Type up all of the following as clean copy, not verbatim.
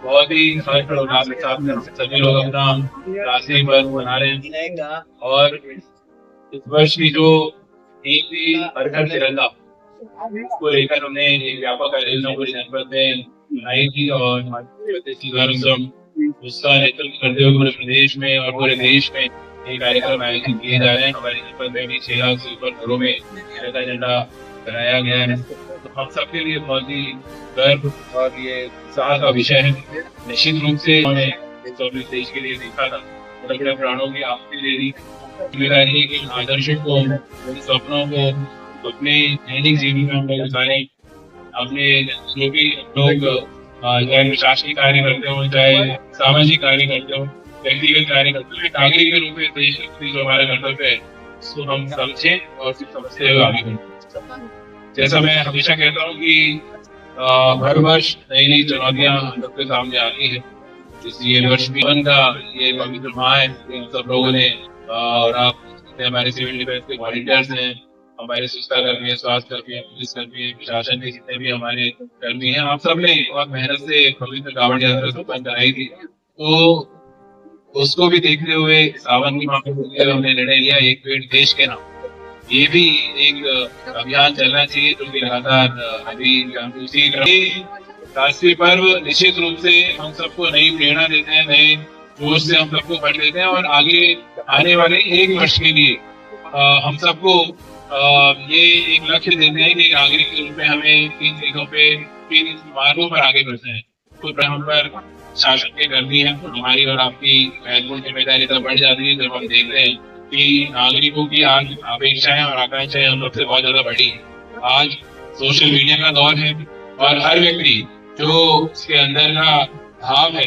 बहुत ही हर्ष और उल्लास के साथ सभी लोग अपना राष्ट्रीय पर्व मना रहे हैं। और इस वर्ष की जो थीम थी हर घर तिरंगा, उसको लेकर हमने एक व्यापक आयोजन पूरे जनपद में बनाई थी। और उसका नेतृत्व करते हुए पूरे प्रदेश में और पूरे देश में ये कार्यक्रम आयोजित किए जा रहे हैं। हमारे जनपद में भी 6 लाख से ऊपर घरों में तिरंगा झंडा बनाया गया है। तो हम सबके लिए बहुत ही गर्व और ये उत्साह का विषय है। निश्चित रूप से उन्होंने देश के लिए देखा था, अपने प्राणों की आहुति दे दी। जिम्मेदारी है कि आदर्शों को, सपनों को अपने दैनिक जीवन में हम लोग उतारें। अपने जो भी लोग चाहे प्रशासनिक कार्य करते हो, चाहे सामाजिक कार्य करते हो, व्यक्तिगत कार्य करते हो, नागरिक के रूप में देश के प्रति जो हमारा कर्तव्य है उसको हम समझें और समझते हुए आगे बढ़ें। जैसा मैं हमेशा कहता हूँ कि हर वर्ष नई नई चुनौतियां हम लोग के सामने आती है। ये वर्ष जीवन का ये पवित्र माह है, सब लोगों ने और आप हमारे सिविल डिफेंस के वॉलंटियर्स हैं, हमारे स्वच्छता कर्मी है, स्वास्थ्य कर्मी है, पुलिस कर्मी है, प्रशासन के जितने भी हमारे कर्मी हैं, आप सबने बहुत मेहनत से पवित्र कांवड़ यात्रा संपन्न कराई थी। तो उसको भी देखते हुए सावन की माह में हमने निर्णय लिया एक पेड़ देश के नाम। ये भी एक अभियान चलना चाहिए जो कि लगातार अभी उसी राष्ट्रीय पर्व निश्चित रूप से हम सबको नई प्रेरणा देते हैं, नए जोश से हम सबको भर देते हैं। और आगे आने वाले 1 वर्ष के लिए हम सबको ये एक लक्ष्य देते हैं कि नागरिक के रूप में हमें 3 चीजों पे, 3 मार्गों पर आगे बढ़ते हैं। कुछ हम पर शासन के कर्मी है, हमारी और आपकी महत्वपूर्ण जिम्मेदारी तब बढ़ जाती है जब हम देखते हैं कि नागरिकों की आज अपेक्षाएं और आकांक्षाएं हम लोग से बहुत ज्यादा बढ़ी है। आज सोशल मीडिया का दौर है और हर व्यक्ति जो उसके अंदर का भाव है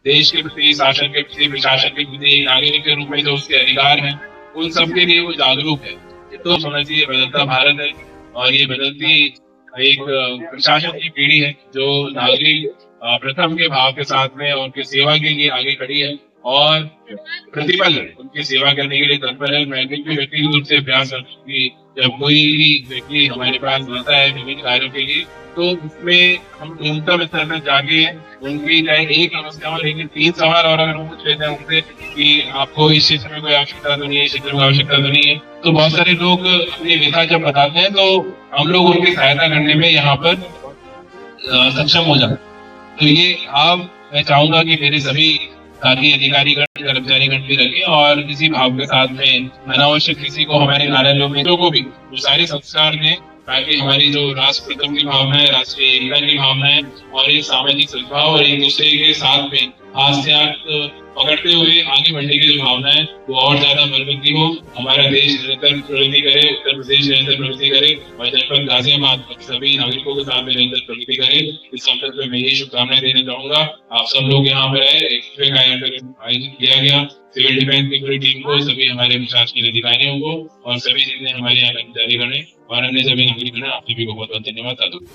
देश के प्रति, शासन के प्रति, प्रशासन के प्रति, नागरिक के रूप में जो उसके अधिकार हैं, उन सबके लिए वो जागरूक है। तो समझिए बदलता भारत है और ये बदलती एक प्रशासन की पीढ़ी है जो नागरिक प्रथम के भाव के साथ में उनकी सेवा के लिए आगे खड़ी है और प्रतिपल उनकी सेवा करने के लिए तत्पर है। मैं भी व्यक्तिगत रूप से प्रयास करता हूँ कि जब कोई व्यक्ति हमारे पास आता है विभिन्न कार्यों के लिए तो उसमें हम न्यूनतम स्तर पर जाके उनकी चाहे एक समस्या हो लेकिन 3 सवाल और अगर हम पूछ लेते हैं उनसे कि आपको इस क्षेत्र में कोई आवश्यकता तो नहीं है, इस क्षेत्र में आवश्यकता तो नहीं है, तो बहुत सारे लोग अपनी व्यथा जब बताते हैं तो हम लोग उनकी सहायता करने में यहाँ पर सक्षम हो जाते हैं। तो ये आप मैं चाहूंगा कि मेरे सभी साथी अधिकारीगण, कर्मचारीगण भी रखें और किसी भाव के साथ में अनावश्यक किसी को हमारे नारायणों में को भी वो सारे संस्कार दें ताकि हमारी जो राष्ट्र प्रथम की भावना है, राष्ट्रीय एकता की भावना है और एक सामाजिक सद्भाव और एक दूसरे के साथ में हाथ से हाथ पकड़ते हुए आगे बढ़ने की जो भावना है वो और ज्यादा बलवती हो। हमारा देश निरंतर प्रगति करे, उत्तर प्रदेश निरंतर प्रगति करे और जनपद गाजियाबाद सभी नागरिकों के साथ में निरंतर प्रगति करे। इस अवसर पर मैं यही शुभकामनाएं देना चाहूंगा। आप सब लोग यहाँ पर आए, एक आयोजित किया गया सिविल डिफेंस की पूरी टीम को, सभी हमारे प्रशासनिक अधिकारियों को और सभी जितने हमारे यहाँ कर्मचारीगण हैं और अन्य सभी नागरिकगण हैं, आप सभी को बहुत बहुत धन्यवाद। साधु।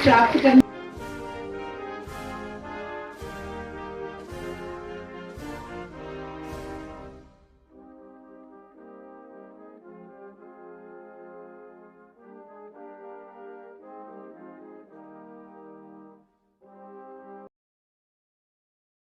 प्राप्त करने